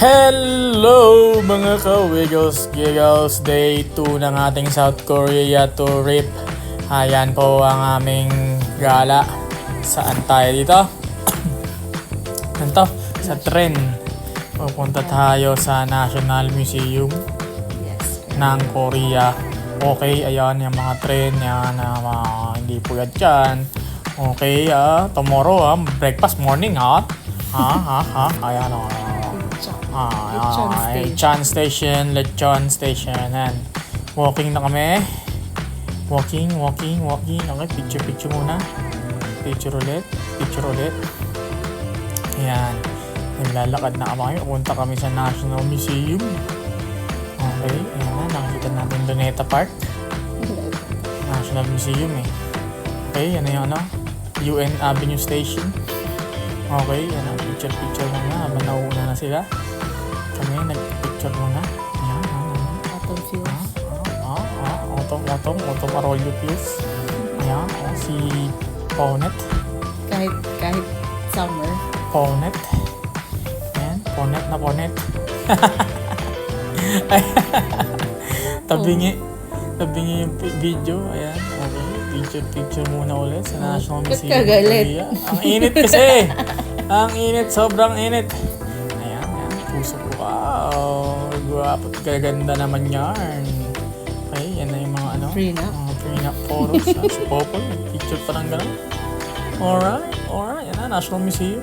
Hello mga ka-Wiggles Giggles, Day 2 ng ating South Korea trip. Ayan po ang aming gala. Saan tayo dito? Ganito, sa tren. Pupunta tayo sa National Museum ng Korea. Okay, ayan yung mga tren yan, hindi pugad dyan. Okay, tomorrow, breakfast morning, ayan, Lechon Station. And walking na kami. Walking. Okay, picture muna. Picture ulit. Ayan. Naglalakad na kami. Pupunta kami sa National Museum. Okay, ayan na. Nakikita natin Luneta Park. National Museum Okay, yan na yung UN Avenue Station. Okay, yan ang picture muna habang nauuna na sila. Kami nag-picture muna. Ayan. Autumn feels. Autumn Arroyo please. Ayan, si Ponet. Kahit summer. Ponet. Ayan, Ponet. Tabingi yung video. Ayan, okay. Picture muna ulit sa National Museum. Kagalit. Ang init kasi. Sobrang init. Ayan, puso ko. Wow, guwapo at gaganda naman yan. Okay, yan na yung mga prenup photos. Si Popol, picture parang gano'n. Alright, yan na, National Museum.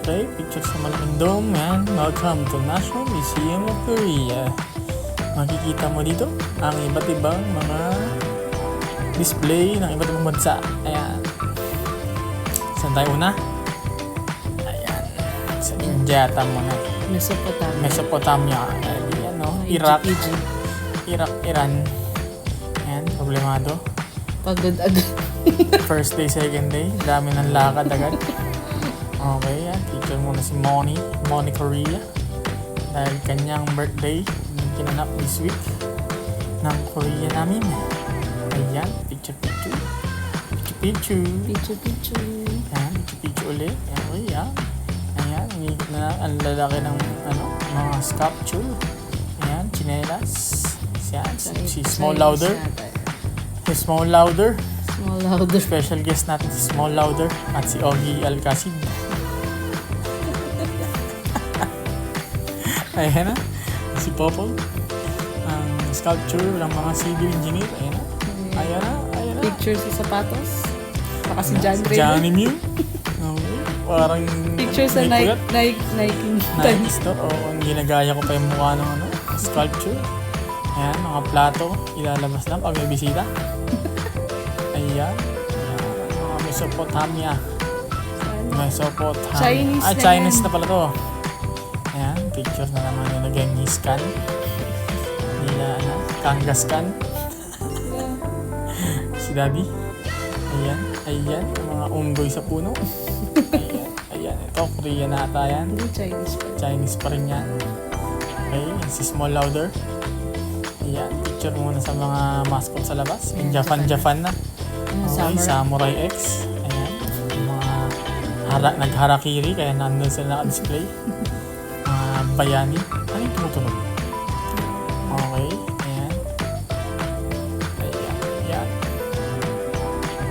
Okay, picture sa malaking dome. Yan, welcome to National Museum of Korea. Makikita mo dito ang iba't ibang mga display ng iba't ibang bansa. Ayan. Saan tayo una? Ayan. Sa India muna. Mesopotamia. Iraq. Iran. Ayan, problemado. Pagod agad. First day, second day. Dami ng lakad agad. Okay, yan. Picture muna si Moni Korea. Dahil kanyang birthday, kinanap this week ng Korea namin. Ayan, picture. Ayan, picture ulit. Ayan, higit na ang lalaki ng mga sculpture. Ayan, chinelas. Ayan, si Small Louder. Special guest natin si Small Louder at si Ogie Alcacid. Ayan na, si Popol. Ang sculpture ng mga civil engineer. Ayan na. Picture sa sapatos. Saka si Johnny Mew. Okay. Parang picture sa Nike store. Ang ginagaya ko pa yung mukha ng sculpture. Ayan, mga plato. Ilalabas lang pag may bisita. Ayan. Mga Mesopotamia. Chinese na pala to. Ayan, picture na naman yung Genghis Khan. Kangaskhan. Si Daddy. Ayan, yung mga unggoy sa puno. Ayan, ito, Korea na ata yan. Chinese pa rin yan. Okay, si Small Louder. Ayan, picture muna sa mga mascot sa labas. Yung Japan na. Okay, Samurai X. Ayan, yung mga nagharakiri, kaya nandun sila naka-display. Mga bayani. Ano yung tumutunog? Okay, ayan.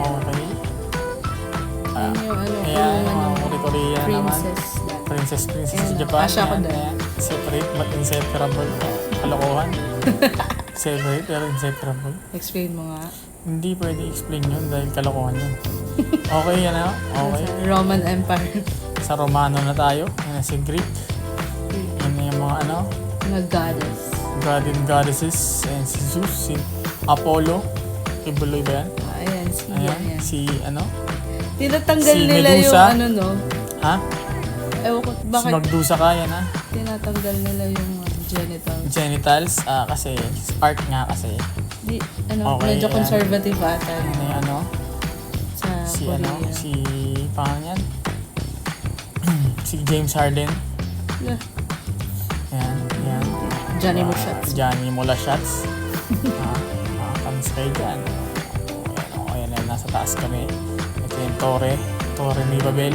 Okay. Ayan, mga Korea naman. Princess sa Japan. Ayan. Separate but inseparable. Kalokohan. Separate pero inseparable. Explain mo nga. Hindi pwede explain yun dahil kalokohan yun. Okay, yan na. Okay. Roman Empire. Sa Romano na tayo. Yan na si Greek. Yan na yung mga Mga goddess. God and goddesses. Ayan si Zeus, si Apollo. Ibuloy ba yan? Ayan, si tinatanggal si nila Medusa. yung Ha? Ewan ko, Si bakit Magdusa ka, yan tinatanggal nila yung genitals. Kasi art nga kasi. Okay, medyo ayan. conservative ata. Yan na Sa Korea. Pangalan yan? Si James Harden. Yeah. Yan. Johnny Mula Shots. Kamis kayo dyan. Ayan, nasa taas kami. Ito yung Torre ni Babel.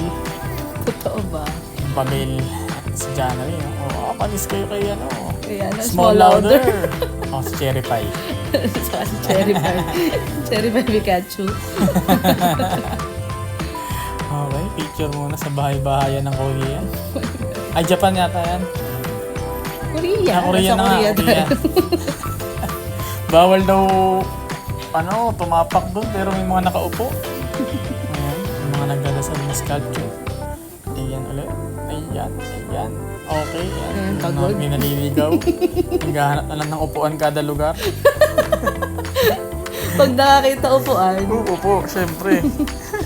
Totoo ba? Yung Babel. Si January. Panis kayo kay ano. Kaya ano, Small louder. Si Cherry Pie. Saka si Cherry Pie. Cherry Pie Pikachu. Okay, picture muna sa bahay-bahayan ng Korea. Ay, Japan yata yan. Korea. Korea Nasa na nga, Korea Korea. tayo. Bawal daw, tumapak doon pero may mga nakaupo. Ayan, yung mga nagdadasal na sculpture. Ayan ulit. Ayan. Okay, yan. Ayan, pagod. May naliligaw. Naghahanap na lang ng upuan kada lugar. Pag nakakita upuan, Upo, syempre.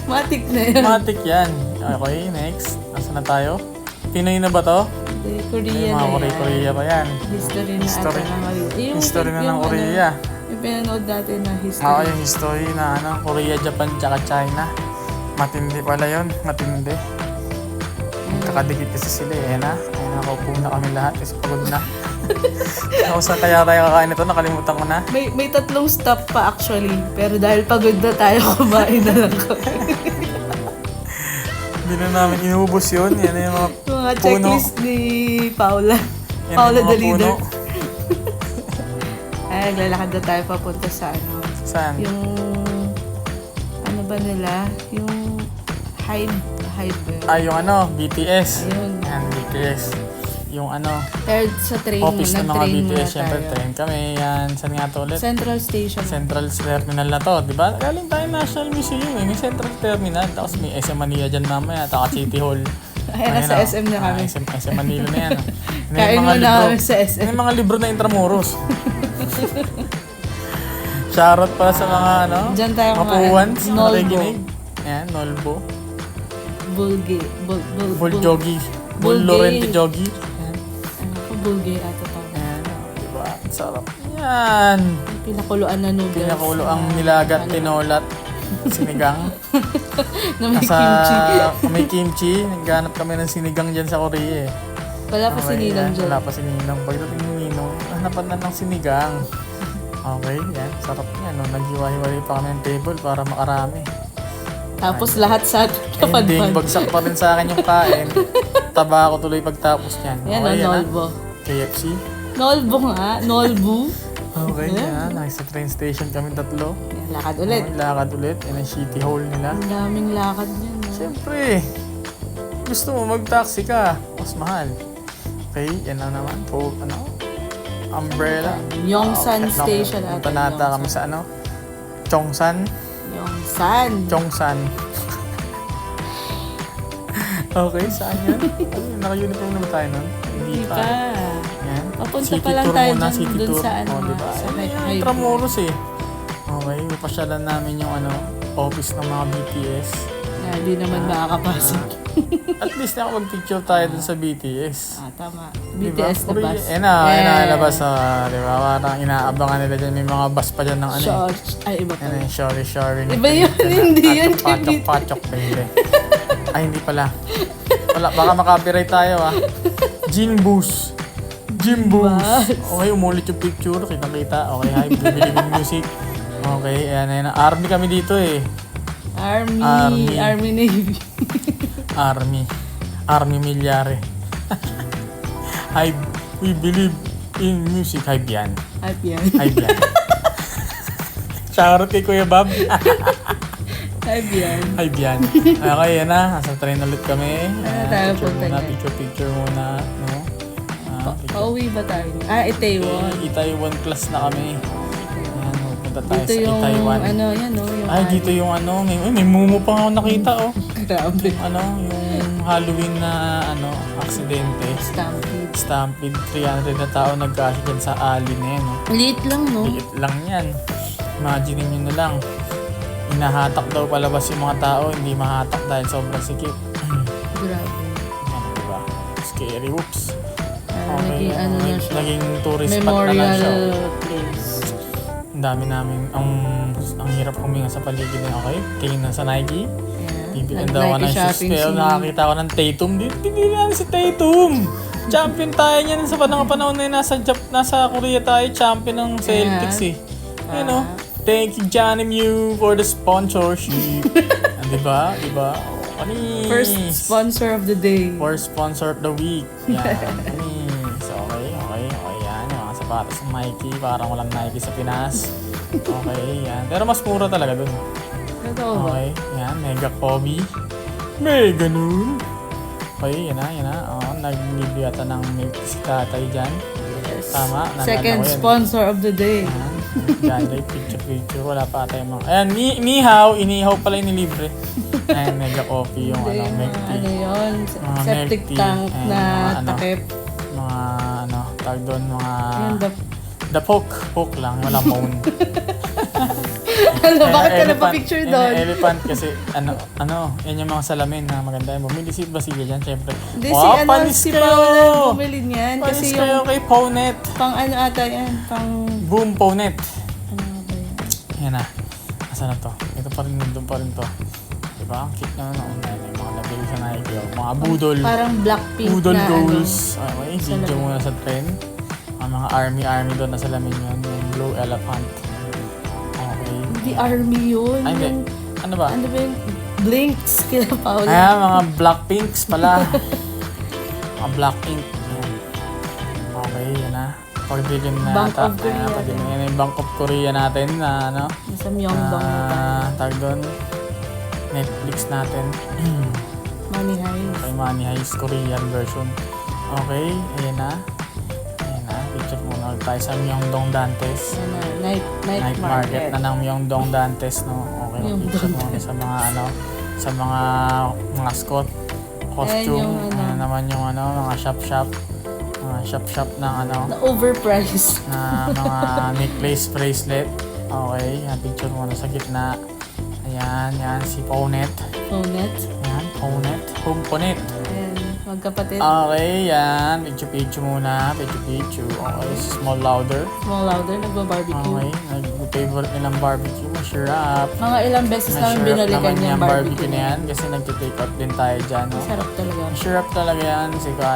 matik na yun. Matik yan. Okay, next. Nasaan na tayo? Pinoy na ba to? Hindi, Korea Mga na yan. Korea pa yan. History na History. ata ng Korea. History na ng Korea. Yung pinanood natin na history. Yung history na Korea, Japan, tsaka China. Matindi pala yun. Matindi. Kakadikit kasi sila eh. Ayan nakaupo na kami lahat kasi pagod na. Ako saan kaya tayo kakain ito? Nakalimutan ko na. May 3 stop pa actually. Pero dahil pagod na tayo, kumain na lang kami. Hindi na namin inubos yun. Yan yung mga Mga puno. checklist ni Paula. Yan Paula yung the mga leader. puno. Ay, naglalakad na tayo papunta sa Saan? yung ano ba nila? Yung Hybe. Yung BTS. Ayun. Yan, BTS. Yung Pero sa train, office ng mga nag-train muna BTS. Siyempre, tayo. train kami. Yan, saan nga to ulit? Central Station. Central Terminal na to, di ba? Galing tayo National Museum eh. May Central Terminal. Tapos may SM Manila dyan mamaya. Taka City Hall. Ayan, nasa SM na kami. SM Manila na yan. Kain mo na kami sa SM. May mga libro na Intramuros. Shoutout pala sa mga Diyan tayo mapuwans, Nolbo. nakikinig. Ayan, Nolbo. Bulge. Buljogi. Bulge. Bulorente Jogi. Ayan. Bulge ata tawag. Ayan, diba? Ang sarap. Yan. Pinakuluan na noodles. Pinakulo ang nilagat, tinolat, sinigang. Na may kimchi. May kimchi. Naghanap kami ng sinigang dyan sa Korea eh. Wala pa sinilang dyan. Wala pa sinigang. Pagdating ni Ninong, hanapan na ng sinigang. Okay, yan. Sarap yan. Naghiwa-hiwalay pa kami ng table para makarami. Tapos lahat sa Hindi, bagsak pa rin sa akin yung kain. Taba ako tuloy pagtapos niyan. Yan Okay, Nolbo. KFC. Nolbo nga. Nolbu. Okay, yan. Nasa train station kami 3. Yan, lakad ulit. Okay, lakad ulit. Yan ang shitty hole nila. Ang daming lakad niyan. No? Siyempre, gusto mo mag-taxi ka. Mas mahal. Okay, yan na naman. Umbrella. Yongsan Station Punta nata kami sa Chongsan. Yongsan. Okay, saan yan? Naka-uniform naman tayo nun? Hindi pa. Yan. Papunta City pa lang tour tayo muna, dun city tour. sa Diba? sa Yung Intramuros eh. Okay, pasyalan namin yung office ng mga BTS. Hindi naman makakapasok. At least nakapag-picture tayo dun sa BTS. Tama. Diba? BTS na bus. Labas diba? Parang inaabangan nila dyan. May mga bus pa dyan ng Iba pa. Sorry. Iba yun, hindi yan. Pachok pa yun eh. Ay, hindi pala. Baka makapiright tayo Jinbus. Okay, umulit yung picture. Kita. Okay, hi. Bibili ng music. Okay, ayan. Army kami dito eh. Army Navy. Army Milyare. Hype. We believe in music. Hype yan. Hype yan. Shoutout kay Kuya Bob. Hype yan. Okay, yan na. Nasa train ulit kami. Tayo punta niyan. Picture muna. Pauwi ba tayo? Itaewon. Itaewon class na kami. Ayan, punta tayo Dito sa yung Itaewon. yung Dito yung may mumu pa ako nakita Grabe. Yung Halloween na aksidente. Stampede. 300 na tao nag-cash dyan sa alley na yan. Liit lang, no? Liit lang yan. Imagine nyo na lang. Inahatak daw palabas yung mga tao, hindi mahatak dahil sobrang sikip. Grabe. Yan, diba? Scary, whoops. Naging na siya. Naging tourist spot na lang siya. Memorial place. Ang dami namin, ang hirap huminga sa paligid na okay. Tingin sa Nike. Bibilan daw ako ng shoes. Pero nakakita ko ng Tatum. Hindi na si Tatum. Champion tayo niyan sa panahon na yun. Nasa Korea tayo. Champion ng Celtics eh. Thank you Johnny Mew for the sponsorship. Diba? Panis! First sponsor of the day. First sponsor of the week. Yan, panis. Okay. Yan, yung mga sapatos ng Nike. Parang walang Nike sa Pinas. Okay, yan. Pero mas mura talaga dun. Totoo ba? Okay, yan. Mega Kobe. Mega nun. Okay, yan na. Oo, nag-review yata ng milk si tatay dyan. Yes. Tama. Second ko yan. sponsor of the day. Yan. Yan, like picture. Wala pa tayo mga... Ayan, inihaw pala yung nilibre. Ayan, Mega Coffee yung Hindi, milk mga tea. ano yun, Mga septic milk tea, tank and na mga takip. Mga tag doon, mga... Yan, The poke lang, walang moan. ano, bakit ka Elephant, napapicture yun, doon? Elephant kasi, yan yung mga salamin na maganda. Bumili si Basilio dyan, syempre. Hindi, Panis si kayo! Paula bumili niyan. Panis Kasi kayo yung kay Pownet. pang ano ata yan, pang... Boom Pownet. Ano ba yan? Yan na. Asa na to? Ito pa rin, nandun pa rin to. Diba? Ang cute na yung mga nabili sa Nike. Mga budol. Parang Blackpink Budol na goals. Okay, video salamin. muna sa trend. Ang mga army doon na salamin yun. Yung blue elephant. Okay. Hindi army yun. Ay, hindi. Yung, Ano ba? ano ba yun? Blinks kila Paula. Ayan, mga Blackpinks pala. Mga Blackpink. Ayan. Okay, yan na. Pag-bilin na Bank ata. of Korea. Ayan, pag-bilin na yung Bank of Korea natin na ano. Sa Myeongdong na tayo. Tag doon. Netflix natin. Money Heist. Okay, Money Heist Korean version. Okay, ayan na. Picture muna ulit tayo sa Myeongdong Dantes. Yan na, night Market na ng Myeongdong Dantes, no? Okay, picture muna sa mga sa mga mascot, costume, Ayan yung naman yung mga shop-shop. Mga shop-shop ng Na overpriced. na mga necklace bracelet. Okay, yan, picture muna sa gitna. Ayan, si Pownet. Phone-net. Ayan, Pownet. Ayan, magkapatid. Okay, yan. Picture muna. Picture. Okay, si Small Louder. Small louder, nagba-barbecue. Okay, nag-favorite nilang barbecue. Masarap. Mga ilang beses namin Masarap binalikan naman yung yung barbecue na yan kasi nag-take out din tayo dyan. No? Sarap talaga. Masarap talaga yan.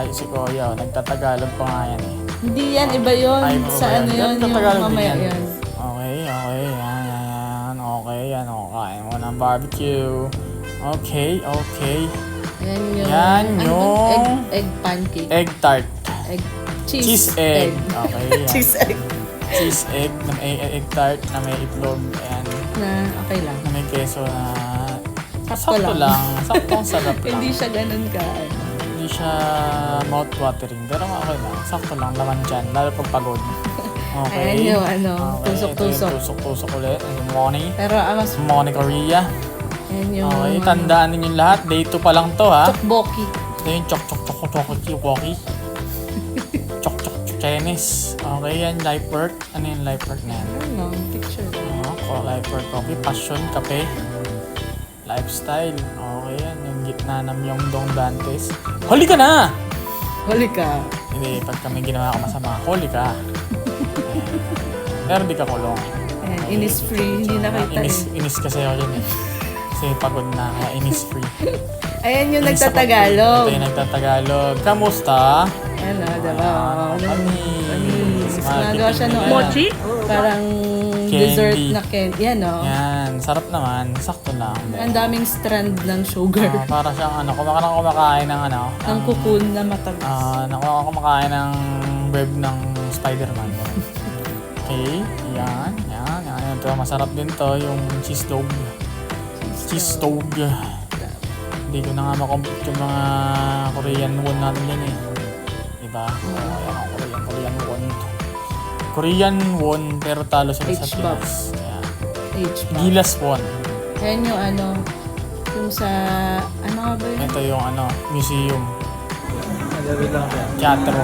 Si Kuya, nagtatagalog pa nga yan eh. Hindi yan, iba yun. Ay, Sa iba ano yan. yun, yung Tagalog din mamaya yan. yun. Okay, yan. Okay, yan. Kain mo ng barbecue. Okay. Yan Yan yung... yung... Egg pancake. Egg tart. Cheese egg. Okay, yan. Cheese egg. Cheese egg, na may egg tart na may itlog. Ayan. Na okay lang. Na may keso na... Sakto lang. Saktong sarap lang. Hindi siya ganun ka. Hindi siya mouth-watering. Pero okay lang. Sakto lang. Laman dyan. Lalo pag pagod. Okay. Ayan yung Okay, tusok-tusok. ito yung tusok-tusok ulit. Money. Pero mas... Money Korea. Ayan yung... Okay, tandaan ninyo lahat. Day 2 pa lang to, ha? Chokboki. Ito yung chok-chok-chok-chok-chok-chok-chok. Chok-chok-chok Chinese. Okay, yan. Life work. Ano yung life work na yan? Ano, picture. Life work. Okay, passion, kape. Lifestyle. Okay, yan. Yung gitna ng Myeongdong Dantes. Huli ka na! Huli ka. Hindi, pag kami ginawa ka masama, huli ka. Ayan. Pero di ka kulong. Ayan, Innisfree. Hindi nakita Inis kasi ako yun eh. Kasi pagod na, kaya Innisfree. Ayan yung Inis ako. nagtatagalog. Ito yung nagtatagalog. Kamusta? Ano, diba? Panis. Nagawa siya nung Mochi? parang Candy. dessert na candy. Yan, no? Yan, sarap naman. Sakto lang. Ang daming strand ng sugar. Para siyang kumakain ng ng cocoon na matamis. kumakain ng web ng Spider-Man. Okay, yan. Ito, masarap din to, yung cheese dog. Cheese dog. Hindi ko na nga makompute yung mga Korean won natin din eh. Diba? Ayan ang Korean won. Korean won, pero talo sila sa H-box. Pinas. Ayan. H-box. Gilas won. Yan yung yung sa, ano nga ba yun? Ito yung museum. Teatro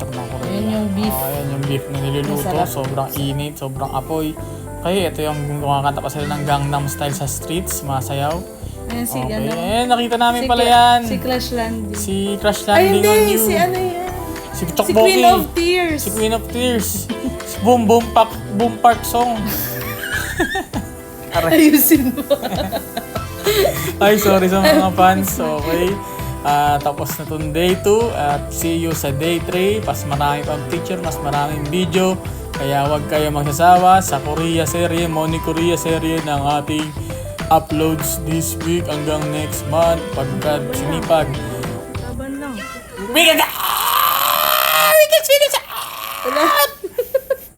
ng Korea. Ayan yung beef. Ayan yung beef na niluluto. Masarap. Sobrang init, sobrang apoy. Kaya ito yung kumakanta pa sila ng Gangnam Style sa streets, masayaw. Ayan si, Okay. Nakita namin pala yan. Si Clash Landing. Si Crash Ay, Landing on hindi! You. Si ano yan? Si Si Chokboki. Queen of Tears. Si Queen of Tears. Si Boom Park Song. Ayusin mo. Ay, sorry sa mga fans. Okay. Tapos na itong day 2 at see you sa day 3. Mas marami pang picture, mas maraming video. Kaya huwag kayo magsasawa sa Korea serye, Money Korea serye ng ating uploads this week hanggang next month. Pagka sinipag. Laban lang. Wika ka! Wika sino sa... Wala.